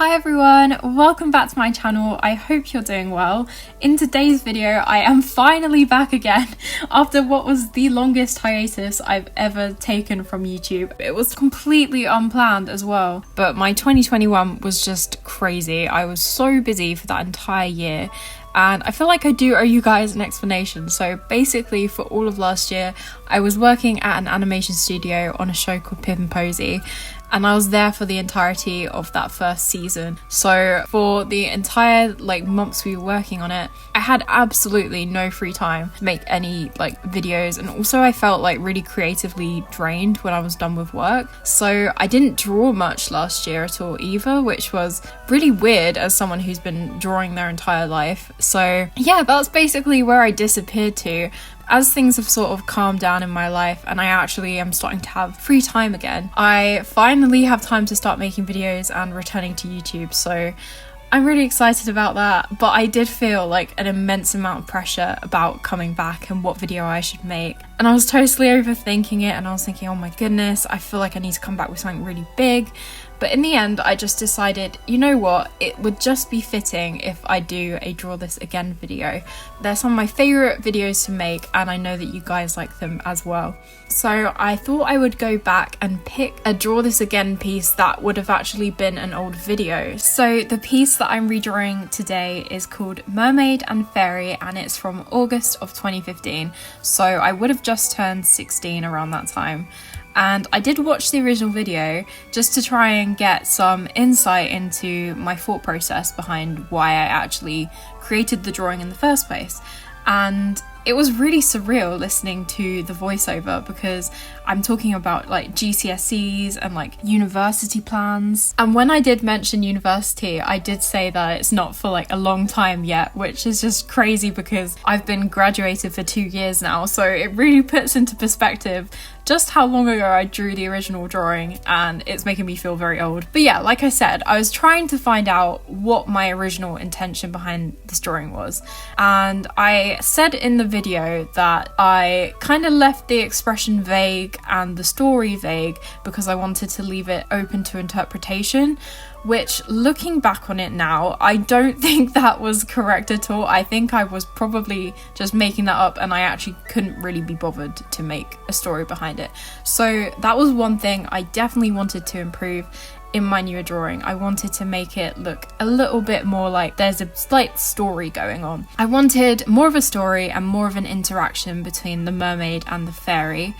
Hi everyone, welcome back to my channel. I hope you're doing well. In today's video, I am finally back again after what was the longest hiatus I've ever taken from YouTube. It was completely unplanned as well, but my 2021 was just crazy. I was so busy for that entire year. And I feel like I do owe you guys an explanation. So basically for all of last year, I was working at an animation studio on a show called Pip and Posy, and I was there for the entirety of that first season. So for the entire months we were working on it, I had absolutely no free time to make any videos, and also I felt really creatively drained when I was done with work. So I didn't draw much last year at all either, which was really weird as someone who's been drawing their entire life. So yeah, that's basically where I disappeared to. As things have sort of calmed down in my life and I actually am starting to have free time again, I finally have time to start making videos and returning to YouTube. So I'm really excited about that, but I did feel an immense amount of pressure about coming back and what video I should make. And I was totally overthinking it, and I was thinking, oh my goodness, I feel like I need to come back with something really big. But in the end, I just decided, you know what, it would just be fitting if I do a Draw This Again video. They're some of my favourite videos to make, and I know that you guys like them as well. So I thought I would go back and pick a Draw This Again piece that would have actually been an old video. So the piece that I'm redrawing today is called Mermaid and Fairy, and it's from August of 2015. So I would have just turned 16 around that time. And I did watch the original video just to try and get some insight into my thought process behind why I actually created the drawing in the first place. And it was really surreal listening to the voiceover, because I'm talking about GCSEs and university plans. And when I did mention university, I did say that it's not for a long time yet, which is just crazy because I've been graduated for 2 years now. So it really puts into perspective just how long ago I drew the original drawing, and it's making me feel very old. But yeah, like I said, I was trying to find out what my original intention behind this drawing was. And I said in the video that I kind of left the expression vague and the story vague because I wanted to leave it open to interpretation, which, looking back on it now, I don't think that was correct at all. I think I was probably just making that up, and I actually couldn't really be bothered to make a story behind it. So that was one thing I definitely wanted to improve in my newer drawing. I wanted to make it look a little bit more like there's a slight story going on. I wanted more of a story and more of an interaction between the mermaid and the fairy.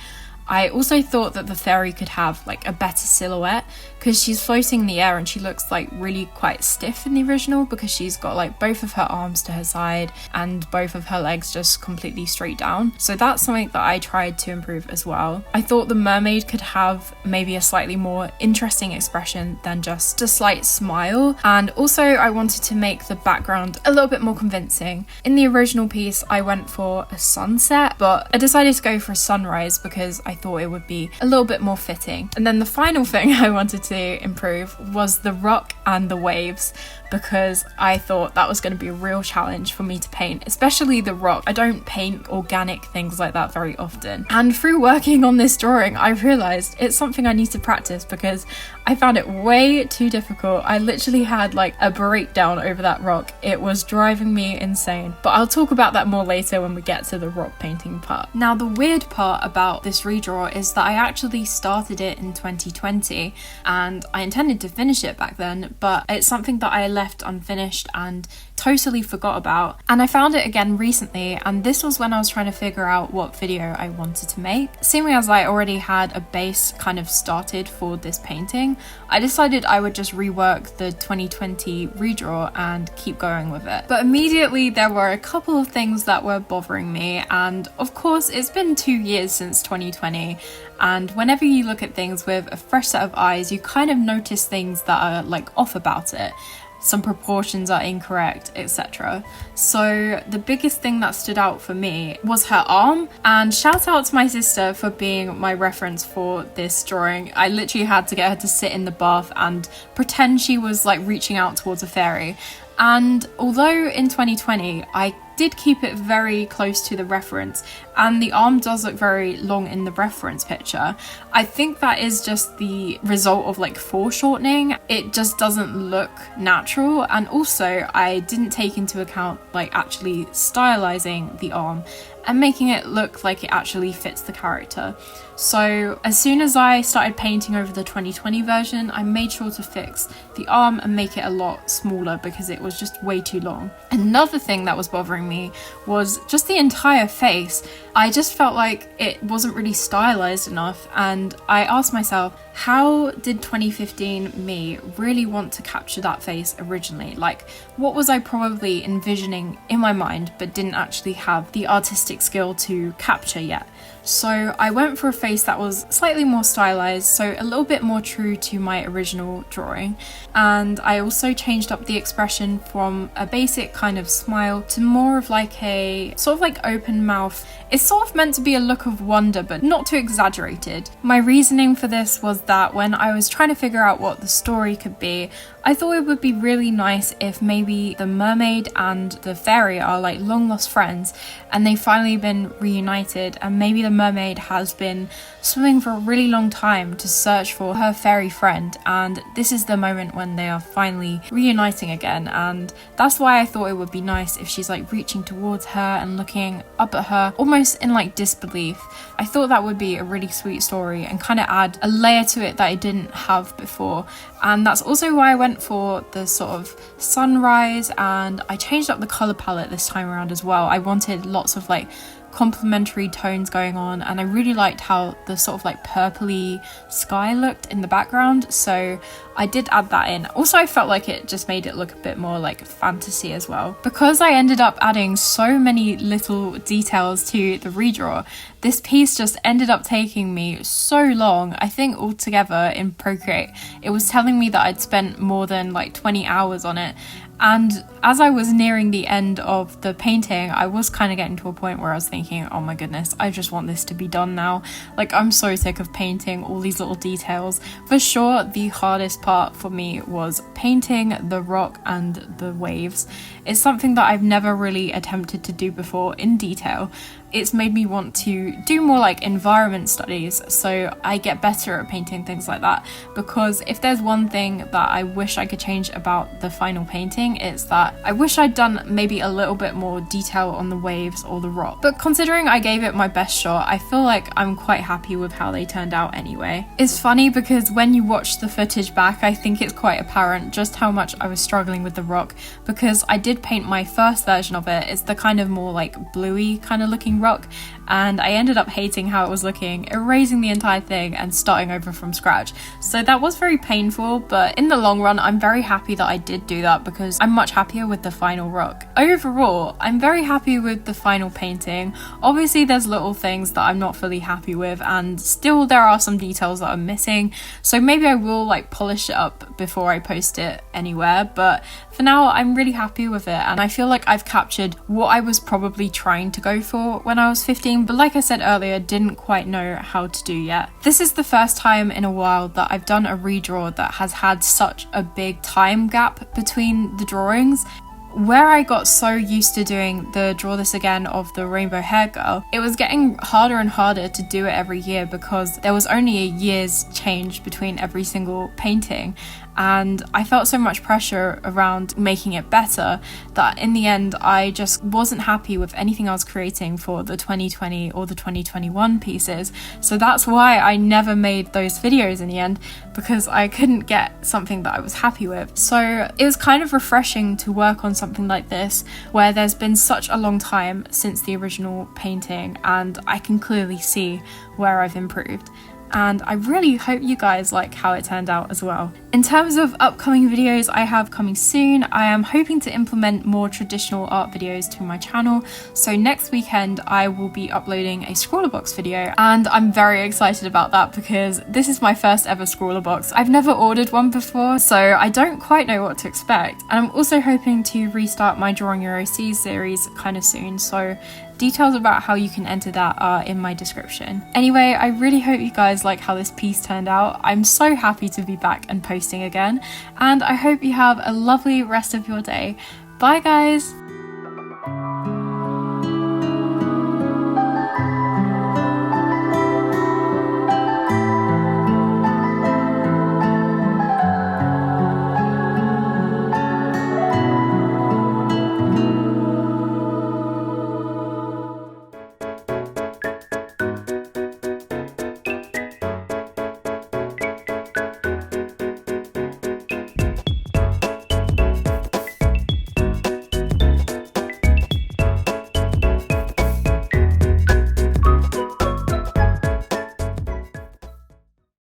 I also thought that the fairy could have a better silhouette, because she's floating in the air and she looks really quite stiff in the original, because she's got both of her arms to her side and both of her legs just completely straight down. So that's something that I tried to improve as well. I thought the mermaid could have maybe a slightly more interesting expression than just a slight smile, and also I wanted to make the background a little bit more convincing. In the original piece I went for a sunset, but I decided to go for a sunrise because I thought it would be a little bit more fitting. And then the final thing I wanted to improve was the rock and the waves, because I thought that was going to be a real challenge for me to paint, especially the rock. I don't paint organic things like that very often. And through working on this drawing, I realized it's something I need to practice, because I found it way too difficult. I literally had a breakdown over that rock. It was driving me insane. But I'll talk about that more later when we get to the rock painting part. Now, the weird part about this redraw is that I actually started it in 2020, and I intended to finish it back then, but it's something that I left unfinished and totally forgot about. And I found it again recently, and this was when I was trying to figure out what video I wanted to make. Seeing as I already had a base kind of started for this painting, I decided I would just rework the 2020 redraw and keep going with it. But immediately there were a couple of things that were bothering me, and of course it's been 2 years since 2020, and whenever you look at things with a fresh set of eyes, you kind of notice things that are off about it. Some proportions are incorrect, etc. So the biggest thing that stood out for me was her arm, and shout out to my sister for being my reference for this drawing. I literally had to get her to sit in the bath and pretend she was reaching out towards a fairy. And although in 2020 I did keep it very close to the reference, and the arm does look very long in the reference picture. I think that is just the result of like foreshortening. It just doesn't look natural, and also I didn't take into account like actually stylizing the arm and making it look like it actually fits the character. So as soon as I started painting over the 2020 version, I made sure to fix the arm and make it a lot smaller because it was just way too long. Another thing that was bothering me was just the entire face. I just felt like it wasn't really stylized enough, and I asked myself, how did 2015 me really want to capture that face originally? Like, what was I probably envisioning in my mind but didn't actually have the artistic skill to capture yet? So I went for a face that was slightly more stylized, so a little bit more true to my original drawing. And I also changed up the expression from a basic kind of smile to more of like a sort of like open mouth. It's sort of meant to be a look of wonder, but not too exaggerated. My reasoning for this was that when I was trying to figure out what the story could be, I thought it would be really nice if maybe the mermaid and the fairy are like long lost friends and they've finally been reunited, and maybe the mermaid has been swimming for a really long time to search for her fairy friend, and this is the moment when they are finally reuniting again. And that's why I thought it would be nice if she's like reaching towards her and looking up at her almost in like disbelief. I thought that would be a really sweet story and kind of add a layer to it that I didn't have before. And that's also why I went for the sort of sunrise, and I changed up the colour palette this time around as well. I wanted lots of like complementary tones going on, and I really liked how the sort of like purpley sky looked in the background, so I did add that in. Also, I felt like it just made it look a bit more like fantasy as well. Because I ended up adding so many little details to the redraw, this piece just ended up taking me so long. I think altogether in Procreate it was telling me that I'd spent more than like 20 hours on it. And as I was nearing the end of the painting, I was kind of getting to a point where I was thinking, oh my goodness, I just want this to be done now. Like, I'm so sick of painting all these little details. For sure, the hardest part for me was painting the rock and the waves. It's something that I've never really attempted to do before in detail. It's made me want to do more like environment studies, so I get better at painting things like that, because if there's one thing that I wish I could change about the final painting, it's that I wish I'd done maybe a little bit more detail on the waves or the rock. But considering I gave it my best shot, I feel like I'm quite happy with how they turned out anyway. It's funny because when you watch the footage back, I think it's quite apparent just how much I was struggling with the rock, because I did paint my first version of it. It's the kind of more like bluey kind of looking rock, and I ended up hating how it was looking, erasing the entire thing and starting over from scratch. So that was very painful, but in the long run I'm very happy that I did do that because I'm much happier with the final rock. Overall, I'm very happy with the final painting. Obviously there's little things that I'm not fully happy with, and still there are some details that are missing, so maybe I will like polish it up before I post it anywhere, but for now I'm really happy with it, and I feel like I've captured what I was probably trying to go for when I was 15, but like I said earlier, didn't quite know how to do yet. This is the first time in a while that I've done a redraw that has had such a big time gap between the drawings. Where I got so used to doing the draw this again of the rainbow hair girl, it was getting harder and harder to do it every year because there was only a year's change between every single painting, and I felt so much pressure around making it better that in the end I just wasn't happy with anything I was creating for the 2020 or the 2021 pieces. So that's why I never made those videos in the end, because I couldn't get something that I was happy with. So it was kind of refreshing to work on something like this where there's been such a long time since the original painting, and I can clearly see where I've improved. And I really hope you guys like how it turned out as well. In terms of upcoming videos I have coming soon, I am hoping to implement more traditional art videos to my channel. So next weekend I will be uploading a Scrawlerbox video, and I'm very excited about that because this is my first ever Scrawlerbox. I've never ordered one before, so I don't quite know what to expect. And I'm also hoping to restart my Drawing Your OC series kind of soon, so details about how you can enter that are in my description. Anyway, I really hope you guys like how this piece turned out. I'm so happy to be back and posting again, and I hope you have a lovely rest of your day. Bye guys!